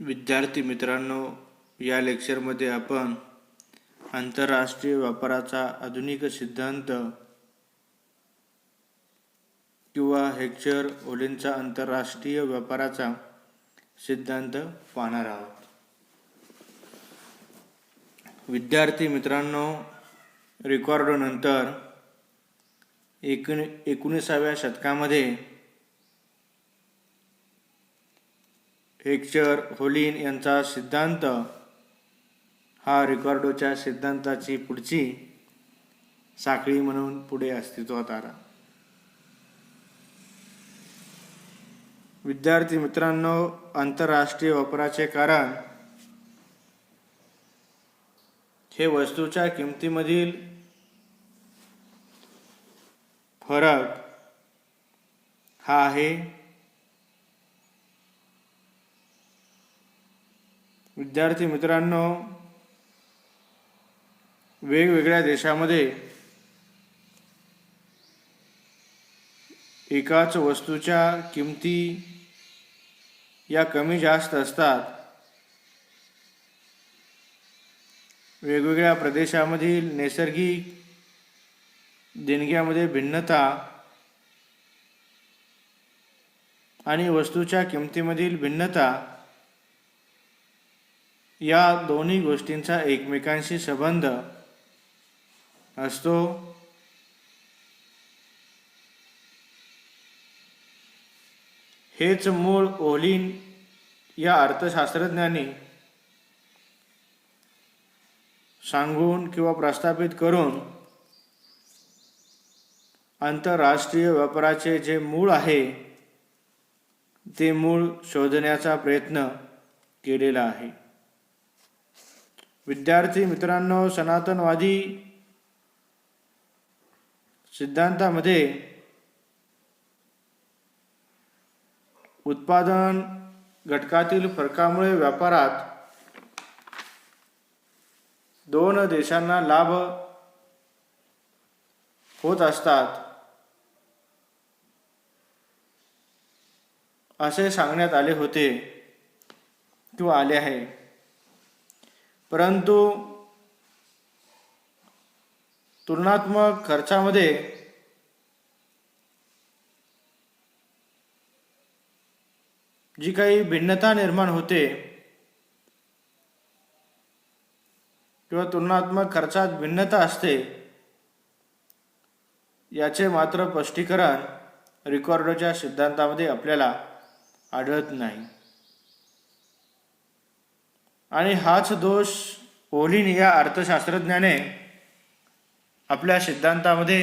विद्यार्थी मित्रांनो, या लेक्चरमध्ये आपण आंतरराष्ट्रीय व्यापाराचा आधुनिक सिद्धांत किंवा हेक्चर ओलेनचा आंतरराष्ट्रीय व्यापाराचा सिद्धांत पाहणार आहोत. विद्यार्थी मित्रांनो, रिकॉर्डनंतर 19व्या शतकामध्ये हेक्चर ओलिन यांचा सिद्धांत हा रिकॉर्डोच्या सिद्धांताची पुढची साखळी म्हणून पुढे अस्तित्वात आला. विद्यार्थी मित्रांनो, आंतरराष्ट्रीय व्यापाराचे कारण हे वस्तूच्या किमतीमधील फरक हा आहे. विद्यार्थी मित्रांनो, वेगवेगळ्या देशामध्ये एकाच वस्तूच्या किमती या कमी जास्त असतात. वेगवेगळ्या प्रदेशामधील नैसर्गिक देणग्यामध्ये भिन्नता आणि वस्तूच्या किमतीमधील भिन्नता या दोन्ही गोष्टींचा एकमेकांशी संबंध असतो. हेच मूळ ओलिन या अर्थशास्त्रज्ञांनी सांगून किंवा प्रस्थापित करून आंतरराष्ट्रीय व्यापाराचे जे मूळ आहे ते मूळ शोधण्याचा प्रयत्न केलेला आहे. विद्यार्थी मित्रांनो, सनातनवादी सिद्धांतामध्ये उत्पादन घटकातील फरकामुळे व्यापारात दोन देशांना लाभ होत असतात असे सांगण्यात आले होते किंवा आले आहे. परंतु तुलनात्मक खर्चामध्ये जी काही भिन्नता निर्माण होते किंवा तुलनात्मक खर्चात भिन्नता असते, याचे मात्र स्पष्टीकरण रिकॉर्डोच्या सिद्धांतामध्ये आपल्याला आढळत नाही. आणि हाच दोष ओलिन या अर्थशास्त्रज्ञाने आपल्या सिद्धांतामध्ये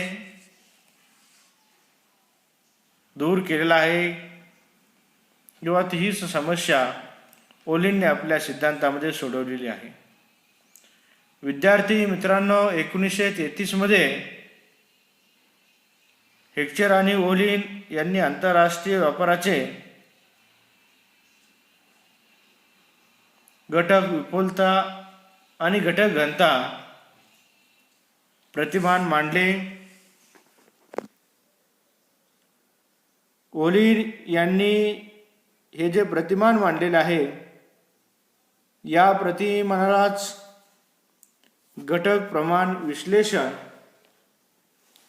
दूर केलेला आहे किंवा तीच समस्या ओलिनने आपल्या सिद्धांतामध्ये सोडवलेली आहे. विद्यार्थी मित्रांनो, 1933 मध्ये हेक्चर आणि ओलिन यांनी आंतरराष्ट्रीय व्यापाराचे घटक विपुलता आणि घटक घनता प्रतिमान मांडले. ओलिन यांनी हे जे प्रतिमान मांडलेले आहे या प्रतिमानालाच घटक प्रमाण विश्लेषण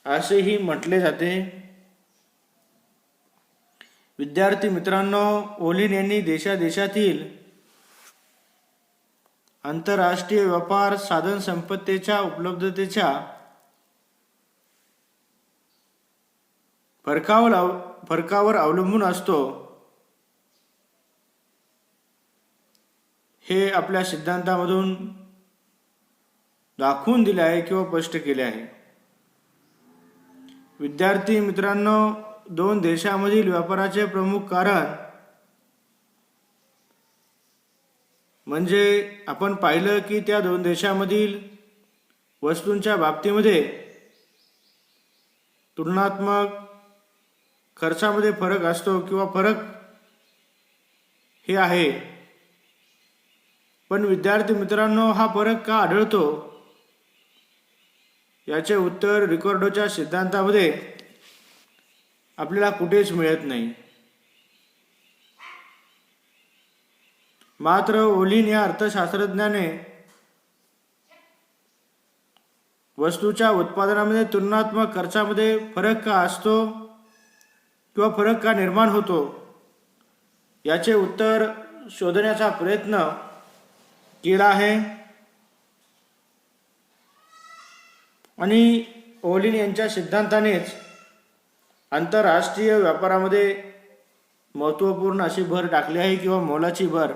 असेही म्हटले जाते. विद्यार्थी मित्रांनो, ओलिन यांनी देशादेशातील आंतरराष्ट्रीय व्यापार साधन संपत्तीच्या उपलब्धतेच्या फरकावर अवलंबून असतो हे आपल्या सिद्धांतामधून दाखवून दिले आहे किंवा स्पष्ट केले आहे. विद्यार्थी मित्रांनो, दोन देशांमधील व्यापाराचे प्रमुख कारण म्हणजे आपण पाहिलं की त्या दोन देशांमधील वस्तूंच्या बाबतीमध्ये तुलनात्मक खर्चामध्ये फरक असतो किंवा फरक हे आहे. पण विद्यार्थी मित्रांनो, हा फरक का आढळतो याचे उत्तर रिकॉर्डोच्या सिद्धांतामध्ये आपल्याला कुठेच मिळत नाही. मात्र ओलिन या अर्थशास्त्रज्ञाने वस्तूच्या उत्पादनामध्ये तुलनात्मक खर्चामध्ये फरक का असतो किंवा फरक का निर्माण होतो याचे उत्तर शोधण्याचा प्रयत्न केला आहे. आणि ओलिन यांच्या सिद्धांतानेच आंतरराष्ट्रीय व्यापारामध्ये महत्त्वपूर्ण अशी भर टाकली आहे किंवा मोलाची भर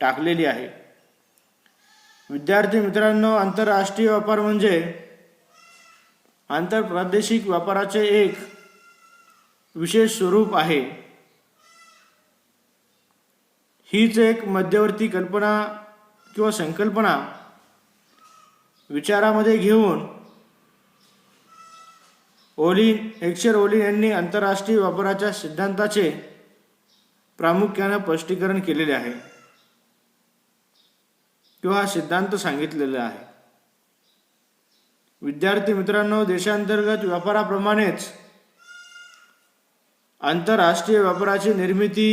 टाकलेली आहे. विद्यार्थी मित्रांनो, आंतरराष्ट्रीय व्यापार म्हणजे आंतरप्रादेशिक व्यापाराचे एक विशेष स्वरूप आहे. हीच एक मध्यवर्ती कल्पना किंवा संकल्पना विचारामध्ये घेऊन हेक्चर ओलिन यांनी आंतरराष्ट्रीय व्यापाराच्या सिद्धांताचे प्रामुख्याने स्पष्टीकरण केलेले आहे किंवा हा सिद्धांत सांगितलेला आहे. विद्यार्थी मित्रांनो, देशांतर्गत व्यापाराप्रमाणेच आंतरराष्ट्रीय व्यापाराची निर्मिती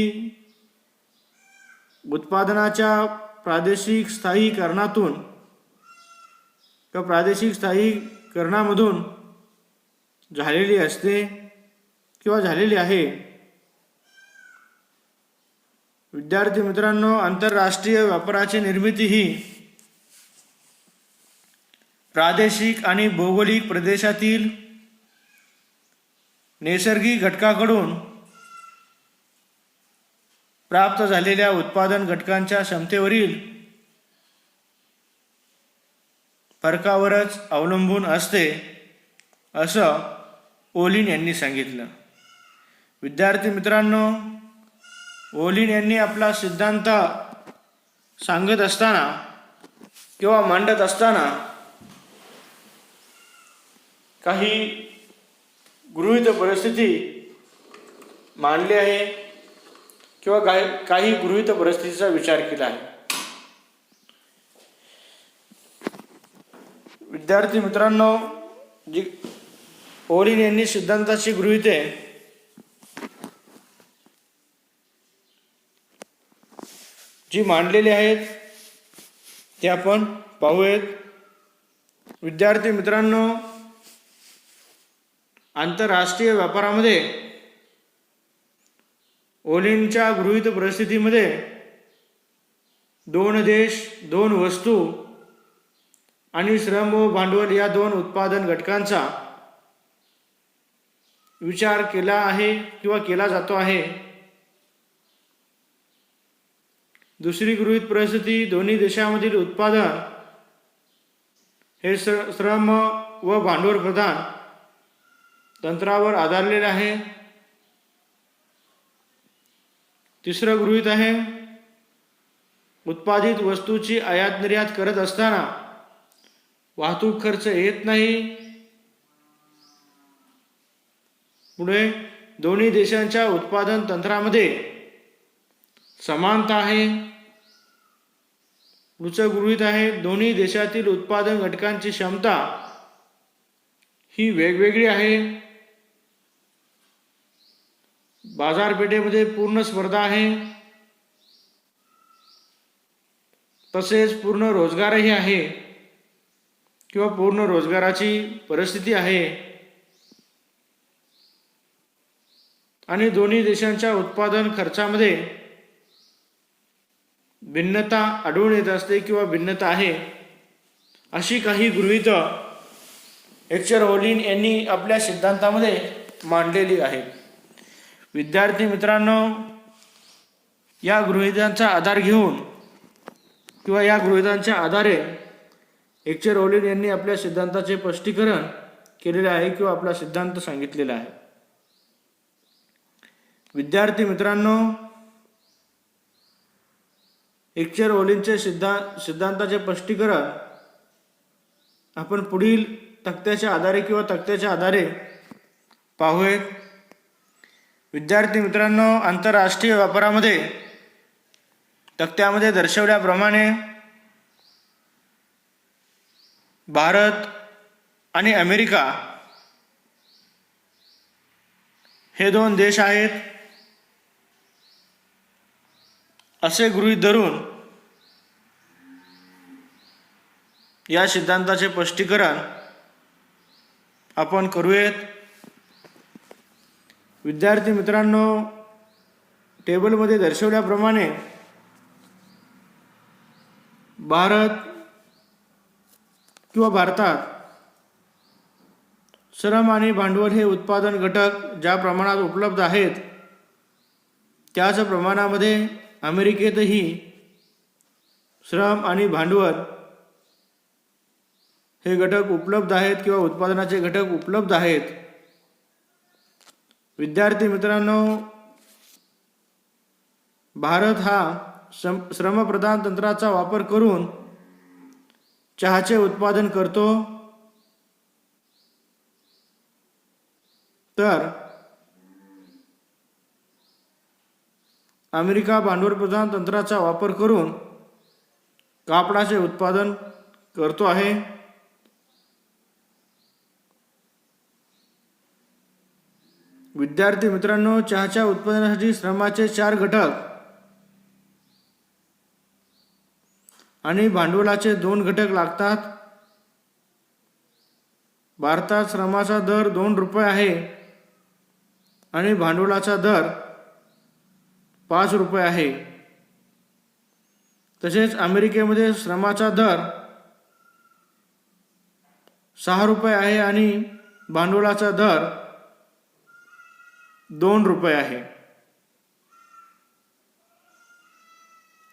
उत्पादनाच्या प्रादेशिक स्थायीकरणातून किंवा प्रादेशिक स्थायीकरणामधून झालेली असते किंवा झालेली आहे. विद्यार्थी मित्रांनो, आंतरराष्ट्रीय व्यापाराची निर्मिती ही प्रादेशिक आणि भौगोलिक प्रदेशातील नैसर्गिक घटकाकडून प्राप्त झालेल्या उत्पादन घटकांच्या क्षमतेवरील फरकावरच अवलंबून असते असं ओलिन यांनी सांगितलं. विद्यार्थी मित्रांनो, ओलिन यांनी आपला सिद्धांत सांगत असताना किंवा मांडत असताना काही गृहीत परिस्थिती मांडली आहे किंवा काही गृहीत परिस्थितीचा विचार केला आहे. विद्यार्थी मित्रांनो, जी ओलिन यांनी सिद्धांताची गृहीते जी मांडलेली आहेत ते आपण पाहूयात. विद्यार्थी मित्रांनो, आंतरराष्ट्रीय व्यापारामध्ये ओलिनच्या गृहीत परिस्थितीमध्ये दोन देश, दोन वस्तू आणि श्रम व भांडवल या दोन उत्पादन घटकांचा विचार केला आहे किंवा केला जातो आहे. दुसरी गृहीत परिस्थिती, दोन्ही देशांमधील उत्पादन हे श्रम व भांडवल प्रधान तंत्रावर आधारलेले आहे. तिसरं गृहीत आहे, उत्पादित वस्तूची आयात निर्यात करत असताना वाहतूक खर्च येत नाही. पुढे दोन्ही देशांच्या उत्पादन तंत्रामध्ये समानता आहे. पुढचं गृहीत आहे, दोन्ही देशातील उत्पादन घटकांची क्षमता ही वेगवेगळी आहे. बाजारपेठेमध्ये पूर्ण स्पर्धा आहे, तसेच पूर्ण रोजगारही आहे किंवा पूर्ण रोजगाराची परिस्थिती आहे. आणि दोन्ही देशांच्या उत्पादन खर्चामध्ये भिन्नता आढळून येत असते किंवा भिन्नता आहे. अशी काही गृहीत हेक्चर ओलिन यांनी आपल्या सिद्धांतामध्ये मांडलेली आहेत. विद्यार्थी मित्रांनो, या गृहीतांचा आधार घेऊन किंवा या गृहीतांच्या आधारे हेक्चर ओलिन यांनी आपल्या सिद्धांताचे स्पष्टीकरण केलेले आहे किंवा आपला सिद्धांत सांगितलेला आहे. विद्यार्थी मित्रांनो, हेक्चर ओलिनचे सिद्धांताचे स्पष्टीकरण आपण पुढील तक्त्याच्या आधारे किंवा तक्त्याच्या आधारे पाहूयात. विद्यार्थी मित्रांनो, आंतरराष्ट्रीय व्यापारामध्ये तक्त्यामध्ये दर्शवल्याप्रमाणे भारत आणि अमेरिका हे दोन देश आहेत असे गृहीत धरून या सिद्धांताचे स्पष्टीकरण आपण करूयात। विद्यार्थी मित्रांनो, टेबलमध्ये दर्शवल्याप्रमाणे भारतात श्रम आणि भांडवल हे उत्पादन घटक ज्या प्रमाणात उपलब्ध आहेत त्याच प्रमाणामध्ये अमेरिकेतही श्रम आणि भांडवल हे घटक उपलब्ध आहेत किंवा उत्पादनाचे घटक उपलब्ध आहेत। विद्यार्थी मित्रांनो, भारत हा श्रमप्रधान तंत्राचा वापर करून चहाचे उत्पादन करतो, तर अमेरिका भांडवल प्रधान तंत्राचा वापर करून कापडाचे उत्पादन करतो आहे। विद्यार्थी मित्रांनो, चहाच्या उत्पादनासाठी श्रमाचे 4 घटक आणि भांडवलाचे 2 घटक लागतात। भारतात श्रमाचा दर 2 रुपये आहे आणि भांडवलाचा दर 5 रुपये आहे। तसेच अमेरिकेमध्ये श्रमाचा दर 6 रुपये आहे आणि भांडवलाचा दर 2 रुपये आहे।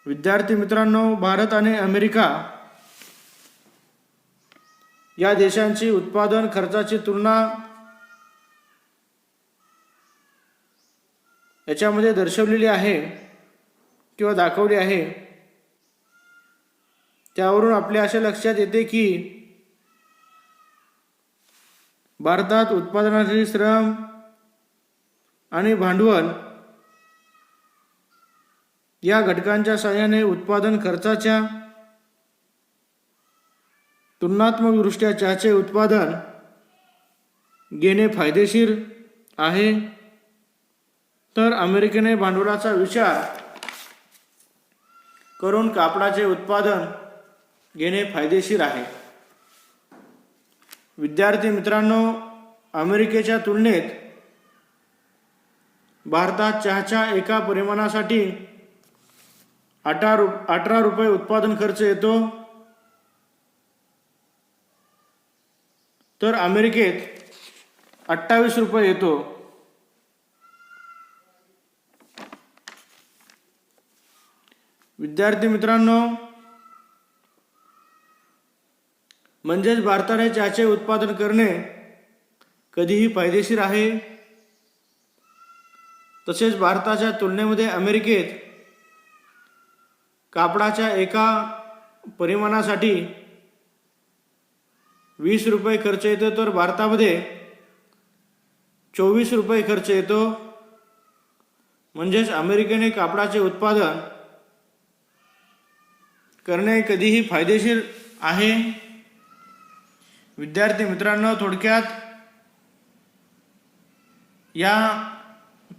विद्यार्थी मित्रांनो, भारत आणि अमेरिका या देशांची उत्पादन खर्चाची तुलना याच्यामध्ये दर्शवलेली आहे किंवा दाखवली आहे। त्यावरून आपल्या असे लक्षात येते की भारतात उत्पादनासाठी श्रम आणि भांडवल या घटकांच्या सहाय्याने उत्पादन खर्चाच्या तुलनात्मकदृष्ट्या चहाचे उत्पादन घेणे फायदेशीर आहे, तर अमेरिकेने भांडवलाचा विचार करून कापडाचे उत्पादन घेणे फायदेशीर आहे। विद्यार्थी मित्रांनो, अमेरिकेच्या तुलनेत भारतात चहाच्या एका परिमाणासाठी 18 रुपये उत्पादन खर्च येतो, तर अमेरिकेत 28 रुपये येतो। विद्यार्थी मित्रांनो, म्हणजेच भारताने चहाचे उत्पादन करणे कधीही फायदेशीर आहे। तसेच भारताच्या तुलनेमध्ये अमेरिकेत कापडाच्या एका परिमाणासाठी 20 रुपये खर्च येतो, तर भारतामध्ये 24 रुपये खर्च येतो। म्हणजेच अमेरिकेने कापडाचे उत्पादन करणे कधीही फायदेशीर आहे। विद्यार्थी मित्रांनो, थोडक्यात या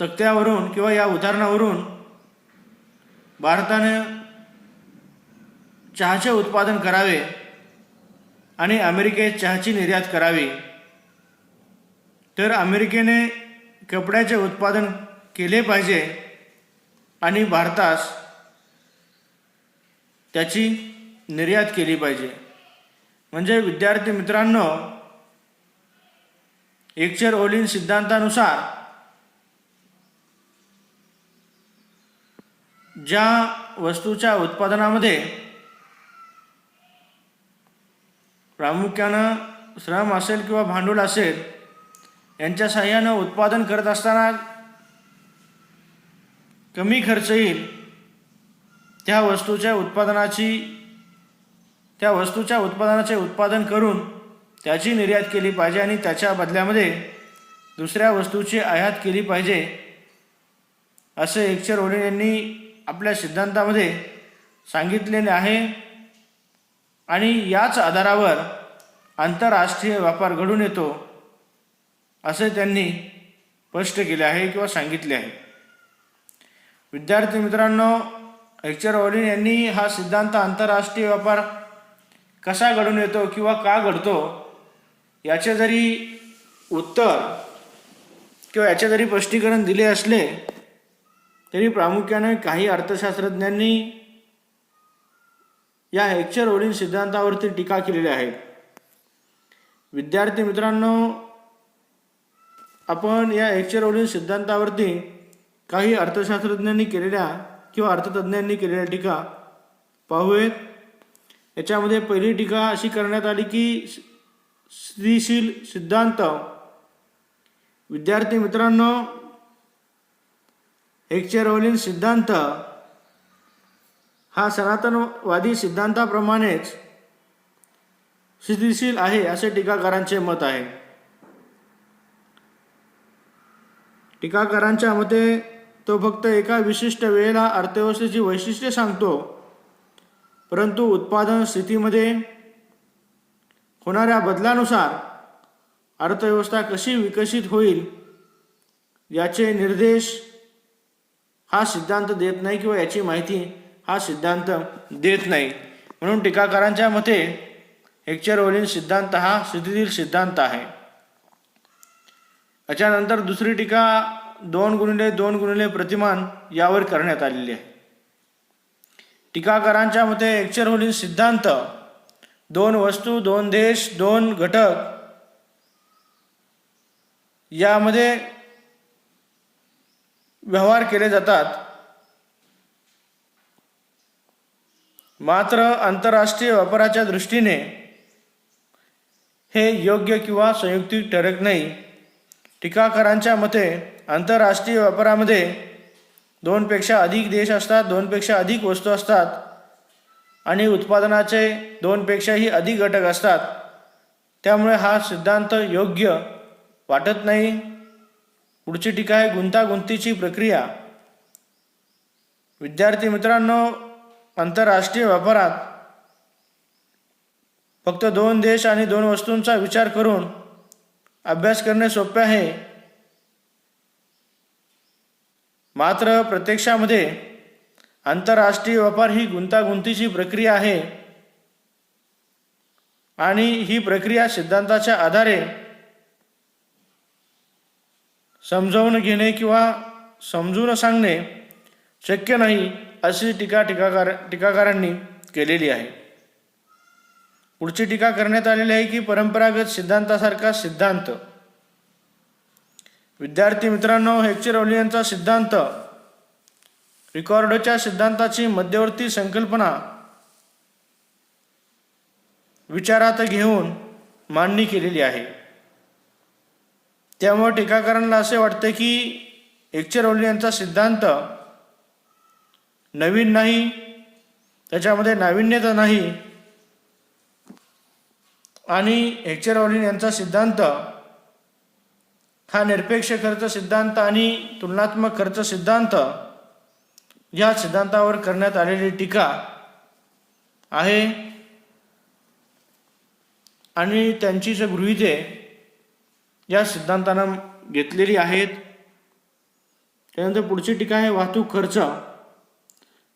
तक्त्यावरून किंवा या उदाहरणावरून भारताने चहाचे उत्पादन करावे आणि अमेरिकेत चहाची निर्यात करावी, तर अमेरिकेने कपड्याचे उत्पादन केले पाहिजे आणि भारतास त्याची निर्यात केली पाहिजे। म्हणजे विद्यार्थी मित्रांनो, एकचर ओलिन सिद्धांतानुसार ज्या वस्तूच्या उत्पादनामध्ये प्रामुख्यानं श्रम असेल किंवा भांडवल असेल यांच्या सहाय्यानं उत्पादन करत असताना कमी खर्च येईल त्या वस्तूच्या उत्पादनाचे उत्पादन करून त्याची निर्यात केली पाहिजे आणि त्याच्या बदल्यामध्ये दुसऱ्या वस्तूची आयात केली पाहिजे, असे एकचर ओलिन यांनी आपल्या सिद्धांतामध्ये सांगितलेले आहे। आणि याच आधारावर आंतरराष्ट्रीय व्यापार घडून येतो असे त्यांनी स्पष्ट केले आहे किंवा सांगितले आहे। विद्यार्थी मित्रांनो, एकचर ओलिन यांनी हा सिद्धांत आंतरराष्ट्रीय व्यापार कसा घडून येतो किंवा का घडतो याचे जरी उत्तर किंवा याचे जरी स्पष्टीकरण दिले असले तरी प्रामुख्याने काही अर्थशास्त्रज्ञांनी या हेक्चर ओलिन सिद्धांतावरती टीका केलेली आहे. विद्यार्थी मित्रांनो, आपण या हेक्चर ओलिन सिद्धांतावरती काही अर्थशास्त्रज्ञांनी केलेल्या किंवा अर्थतज्ञांनी केलेल्या टीका पाहूयात. याच्यामध्ये पहिली टीका अशी करण्यात आली की स्थितिशील सिद्धांत. विद्यार्थी मित्रांनो, हेक्चर ओलिन सिद्धांत हा सनातनवादी सिद्धांताप्रमाणेच स्थितिशील आहे असे टीकाकारांचे मत आहे. टीकाकारांच्या मते तो फक्त एका विशिष्ट वेळेला अर्थव्यवस्थेची वैशिष्ट्ये सांगतो, परंतु उत्पादन स्थितीमध्ये होणाऱ्या बदलानुसार अर्थव्यवस्था कशी विकसित होईल याचे निर्देश हा सिद्धांत देत नाही किंवा याची माहिती हा सिद्धांत देत नाही. म्हणून टीकाकारांच्या मते हेक्चर ओलिन सिद्धांत हा स्थितिशील सिद्धांत आहे. याच्यानंतर दुसरी टीका 2x2 प्रतिमान यावर करण्यात आलेली आहे. टीकाकारांच्या मते हेक्चर ओलिन सिद्धांत 2 वस्तू, 2 देश, 2 घटक यामध्ये व्यवहार केले जातात, मात्र आंतरराष्ट्रीय व्यापाराच्या दृष्टीने हे योग्य किंवा संयुक्तिक ठरत नाही. टीकाकारांच्या मते आंतरराष्ट्रीय व्यापारामध्ये 2 पेक्षा अधिक देश असतात, 2 पेक्षा अधिक वस्तू असतात आणि उत्पादनाचे 2 पेक्षाही अधिक घटक असतात. त्यामुळे हा सिद्धांत योग्य वाटत नाही. पुढची टीका आहे गुंतागुंतीची प्रक्रिया. विद्यार्थी मित्रांनो, आंतरराष्ट्रीय व्यापारात फक्त 2 देश आणि 2 वस्तूंचा विचार करून अभ्यास करणे सोपे आहे, मात्र प्रत्यक्षामध्ये आंतरराष्ट्रीय व्यापार ही गुंतागुंतीची प्रक्रिया आहे आणि ही प्रक्रिया सिद्धांताच्या आधारे समजावून घेणे किंवा समजून सांगणे शक्य नाही अशी टीका टीकाकारांनी केलेली आहे. पुढची टीका करण्यात आलेली आहे की परंपरागत सिद्धांतासारखा सिद्धांत. विद्यार्थी मित्रांनो, हेक्चर ओलिनचा सिद्धांत रिकॉर्डोच्या सिद्धांताची मध्यवर्ती संकल्पना विचारात घेऊन मांडणी केलेली आहे. त्यामुळे टीकाकारांना असे वाटते की हेक्चर ओलिनचा सिद्धांत नवीन नाही, त्याच्यामध्ये नाविन्यता नाही आणि हेक्चर ओलिन यांचा सिद्धांत हा निरपेक्ष खर्च सिद्धांत आणि तुलनात्मक खर्च सिद्धांत या सिद्धांतावर करण्यात आलेली टीका आहे आणि त्यांची जी गृहीते या सिद्धांतानं घेतलेली आहेत. त्यानंतर पुढची टीका आहे वाहतूक खर्च.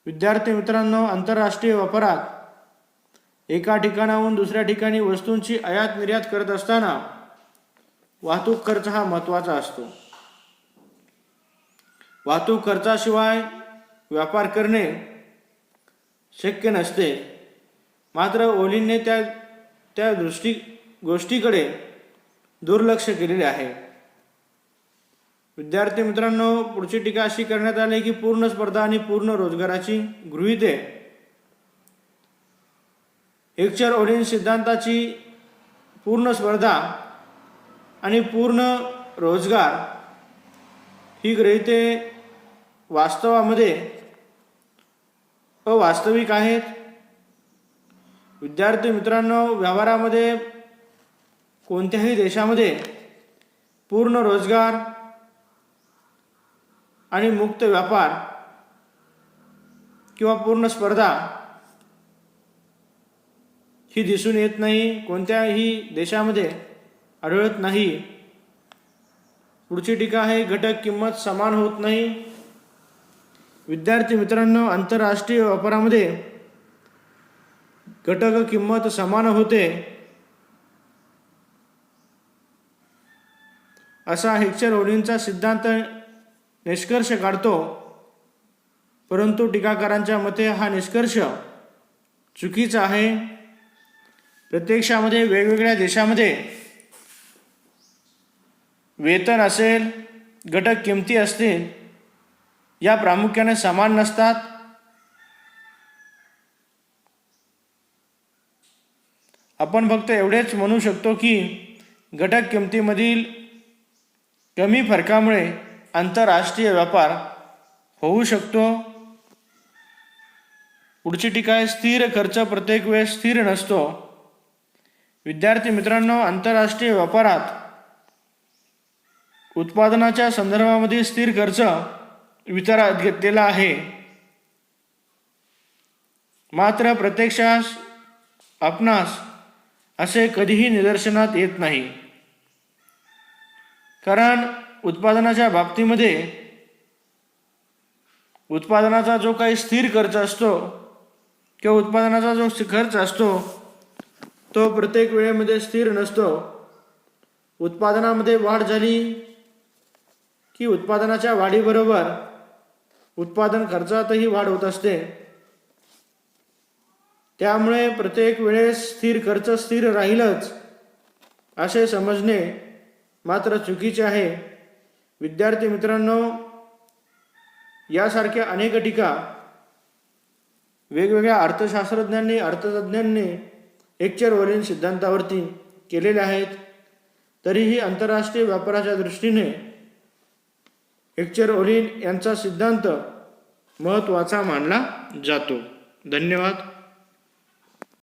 विद्यार्थी मित्रांनो, आंतरराष्ट्रीय व्यापारात एका ठिकाणाहून दुसऱ्या ठिकाणी वस्तूंची आयात निर्यात करत असताना वाहतूक खर्च हा महत्त्वाचा असतो. वाहतूक खर्चाशिवाय व्यापार करणे शक्य नसते. मात्र ओलिनने त्या गोष्टीकडे दुर्लक्ष केलेले आहे. विद्यार्थी मित्रांनो, पुढची टीका अशी करण्यात आली की पूर्ण स्पर्धा आणि पूर्ण रोजगाराची गृहीते. हेक्चर ओलिन सिद्धांताची पूर्ण स्पर्धा आणि पूर्ण रोजगार ही गृहीते वास्तवामध्ये अवास्तविक आहेत. विद्यार्थी मित्रांनो, व्यवहारामध्ये कोणत्याही देशामध्ये पूर्ण रोजगार आणि मुक्त व्यापार किंवा पूर्ण स्पर्धा ही दिसून येत नाही, कोणत्याही देशामध्ये आढळत नाही. पुढची टीका आहे घटक किंमत समान होत नाही. विद्यार्थी मित्रांनो, आंतरराष्ट्रीय व्यापारामध्ये घटक किंमत समान होते असा हेक्चर होलिनचा सिद्धांत निष्कर्ष काढतो, परंतु टीकाकारांच्या मते हा निष्कर्ष चुकीचा आहे. प्रत्यक्षामध्ये वेगवेगळ्या देशामध्ये वेतन असेल, घटक किमती असतील, या प्रामुख्याने समान नसतात. आपण फक्त एवढेच म्हणू शकतो की घटक किमतीमधील कमी फरकामुळे आंतरराष्ट्रीय व्यापार होऊ शकतो. पुढची टीका आहे, स्थिर खर्च प्रत्येक वेळेस स्थिर नसतो. विद्यार्थी मित्रांनो, आंतरराष्ट्रीय व्यापारात उत्पादनाच्या संदर्भामध्ये स्थिर खर्च विचारात घेतलेला आहे. मात्र प्रत्यक्षात आपणास असे कधीही निदर्शनात येत नाही. कारण उत्पादनाच्या बाबतीमध्ये उत्पादनाचा जो काही स्थिर खर्च असतो किंवा उत्पादनाचा जो खर्च असतो तो प्रत्येक वेळेमध्ये स्थिर नसतो. उत्पादनामध्ये वाढ झाली की उत्पादनाच्या वाढीबरोबर उत्पादन खर्चातही वाढ होत असते. त्यामुळे प्रत्येक वेळेस स्थिर खर्च स्थिर राहीलच असे समजणे मात्र चुकीचे आहे. विद्यार्थी मित्रांनो, यासारख्या अनेक टीका वेगवेगळ्या अर्थशास्त्रज्ञांनी अर्थतज्ञांनी हेक्चर होलिन सिद्धांतावरती केलेल्या आहेत. तरीही आंतरराष्ट्रीय व्यापाराच्या दृष्टीने हेक्चर होलिन यांचा सिद्धांत महत्त्वाचा मानला जातो. धन्यवाद.